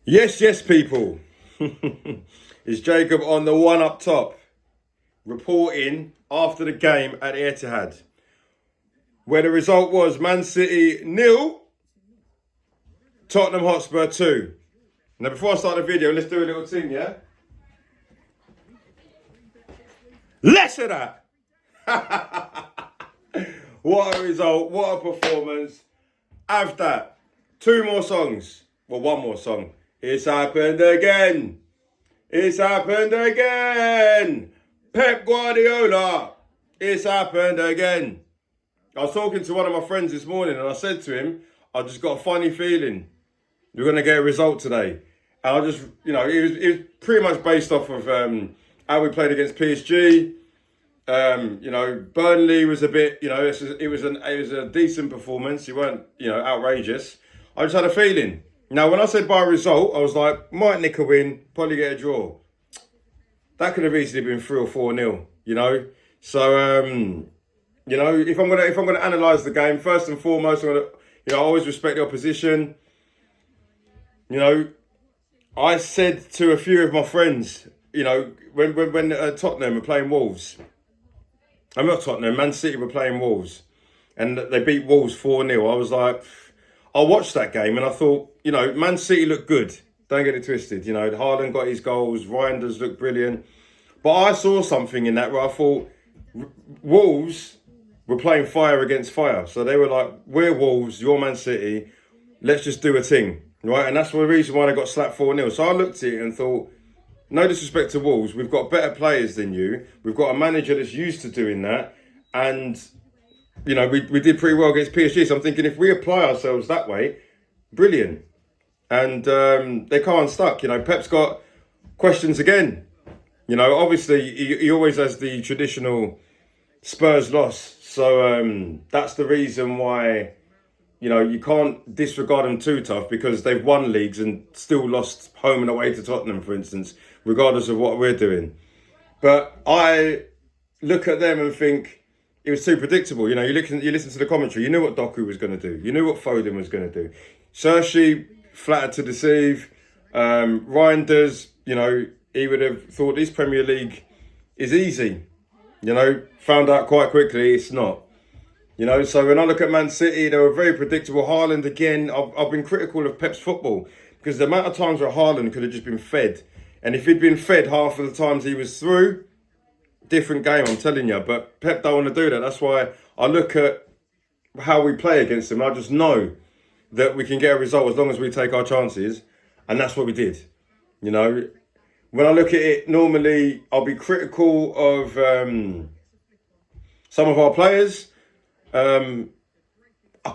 Yes, yes, people. It's Jacob on the one up top, reporting after the game at Etihad, where the result was Man City 0, Tottenham Hotspur 2. Now, before I start the video, let's do a little thing, yeah? Less of that! What a result, what a performance. Have that. Two more songs. Well, one more song. It's happened again. It's happened again. Pep Guardiola. It's happened again. I was talking to one of my friends this morning and I said to him, I just got a funny feeling we're going to get a result today. And I just, it was pretty much based off of how we played against PSG. Burnley was a bit, it was a decent performance. You weren't, outrageous. I just had a feeling. Now, when I said by result, I was like, might nick a win, probably get a draw. That could have easily been 3 or 4-0, So, if I'm gonna analyse the game, first and foremost, I always respect the opposition. I said to a few of my friends, when Tottenham were playing Wolves. I'm not Tottenham, Man City were playing Wolves. And they beat Wolves 4-0. I was like, I watched that game and I thought, Man City looked good. Don't get it twisted. Haaland got his goals. Reinders looked brilliant. But I saw something in that where I thought Wolves were playing fire against fire. So they were like, we're Wolves, you're Man City. Let's just do a thing. Right? And that's the reason why they got slapped 4-0. So I looked at it and thought, no disrespect to Wolves, we've got better players than you. We've got a manager that's used to doing that. And, we did pretty well against PSG. So I'm thinking if we apply ourselves that way, brilliant. And they can't stuck. Pep's got questions again. Obviously, he always has the traditional Spurs loss. So that's the reason why, you can't disregard them too tough because they've won leagues and still lost home and away to Tottenham, for instance, regardless of what we're doing. But I look at them and think it was too predictable. You listen to the commentary. You knew what Doku was going to do. You knew what Foden was going to do. Sarr flattered to deceive. Reinders, he would have thought this Premier League is easy. Found out quite quickly it's not. So when I look at Man City, they were very predictable. Haaland, again, I've been critical of Pep's football because the amount of times where Haaland could have just been fed. And if he'd been fed half of the times he was through, different game, I'm telling you. But Pep don't want to do that. That's why I look at how we play against him. I just know that we can get a result as long as we take our chances. And that's what we did. When I look at it, normally I'll be critical of some of our players. I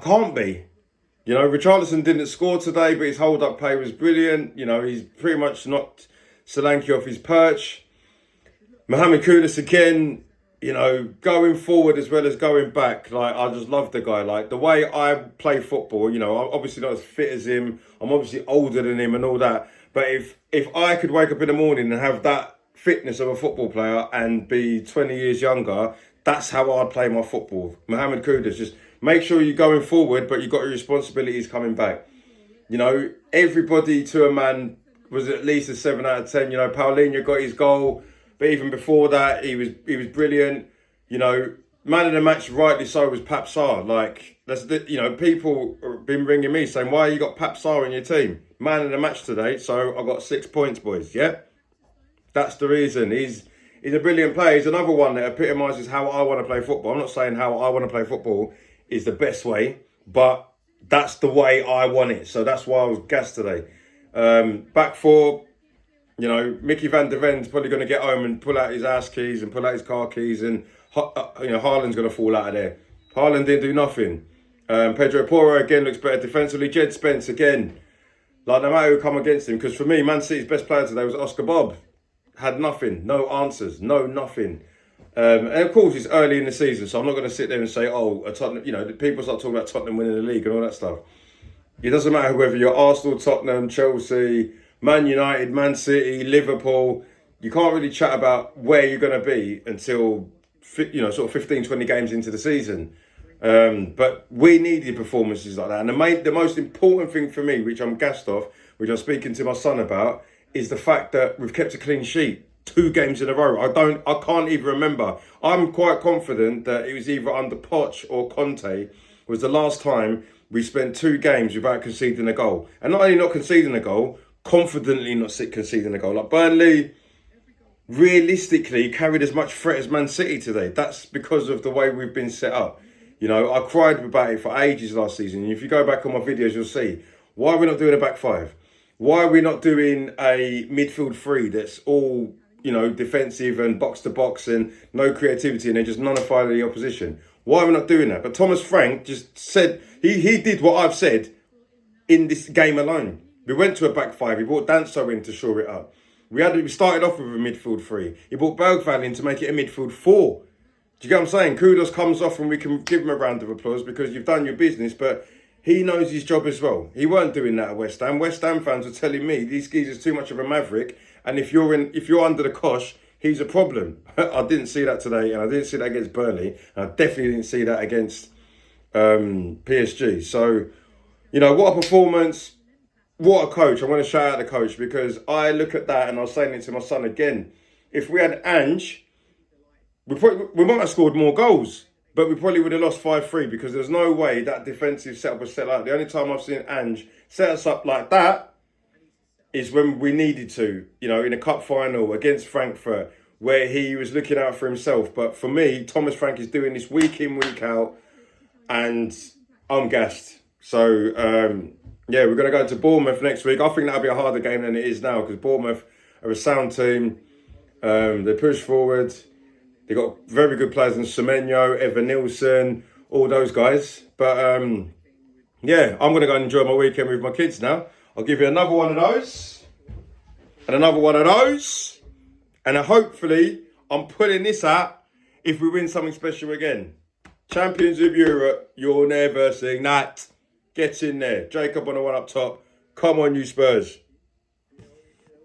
can't be. Richarlison didn't score today, but his hold-up play was brilliant. He's pretty much knocked Solanke off his perch. Mohamed Kudus again, going forward as well as going back. I just love the guy. The way I play football, I'm obviously not as fit as him. I'm obviously older than him and all that. But if I could wake up in the morning and have that fitness of a football player and be 20 years younger, that's how I'd play my football. Mohamed Kudus, just make sure you're going forward, but you've got your responsibilities coming back. Everybody to a man was at least a 7 out of 10. Paulinho got his goal, but even before that, he was brilliant. Man of the match, rightly so, was Pep Sarr. People have been ringing me saying, why you got Pep Sarr in your team? Man of the match today, so I got 6 points, boys, yeah? That's the reason. He's a brilliant player. He's another one that epitomises how I want to play football. I'm not saying how I want to play football is the best way, but that's the way I want it. So that's why I was gassed today. Back four, Mickey van der Ven's probably going to get home and pull out his ass keys and pull out his car keys, and Haaland's going to fall out of there. Haaland didn't do nothing. Pedro Porro again looks better defensively. Jed Spence again, no matter who come against him, because for me, Man City's best player today was Oscar Bob. Had nothing, no answers, nothing. And of course, it's early in the season, so I'm not going to sit there and say, Tottenham, people start talking about Tottenham winning the league and all that stuff. It doesn't matter whether you're Arsenal, Tottenham, Chelsea, Man United, Man City, Liverpool. You can't really chat about where you're going to be until, sort of 15, 20 games into the season. But we needed performances like that. And the most important thing for me, which I'm gassed off, which I'm speaking to my son about, is the fact that we've kept a clean sheet 2 games in a row. I can't even remember. I'm quite confident that it was either under Poch or Conte was the last time we spent 2 games without conceding a goal. And not only not conceding a goal, confidently not conceding a goal. Like Burnley realistically carried as much threat as Man City today. That's because of the way we've been set up. You know, I cried about it for ages last season. And if you go back on my videos, you'll see why we're not doing a back five. Why are we not doing a midfield three that's all, you know, defensive and box to box and no creativity and they just nullify the opposition? Why are we not doing that? But Thomas Frank just said, he did what I've said in this game alone. We went to a back five. He brought Danso in to shore it up. We started off with a midfield three. He brought Bergvall in to make it a midfield four. Do you get what I'm saying? Kudos comes off and we can give him a round of applause because you've done your business, but he knows his job as well. He weren't doing that at West Ham. West Ham fans were telling me these geezer's too much of a maverick, and if you're under the cosh, he's a problem. I didn't see that today, and I didn't see that against Burnley, and I definitely didn't see that against PSG. So, you know, what a performance. What a coach. I want to shout out the coach because I look at that and I was saying it to my son again. If we had Ange, we might have scored more goals, but we probably would have lost 5-3 because there's no way that defensive setup was set up. The only time I've seen Ange set us up like that is when we needed to, you know, in a cup final against Frankfurt, where he was looking out for himself. But for me, Thomas Frank is doing this week in, week out, and I'm gassed. So, yeah, we're going to go to Bournemouth next week. I think that'll be a harder game than it is now because Bournemouth are a sound team. They push forward. They got very good players in Semenyo, Evan Nilsson, all those guys. But yeah, I'm going to go and enjoy my weekend with my kids now. I'll give you another one of those and another one of those. And hopefully I'm putting this out if we win something special again. Champions of Europe, you'll never sing that. Get in there. Jacob on the one up top. Come on, you Spurs.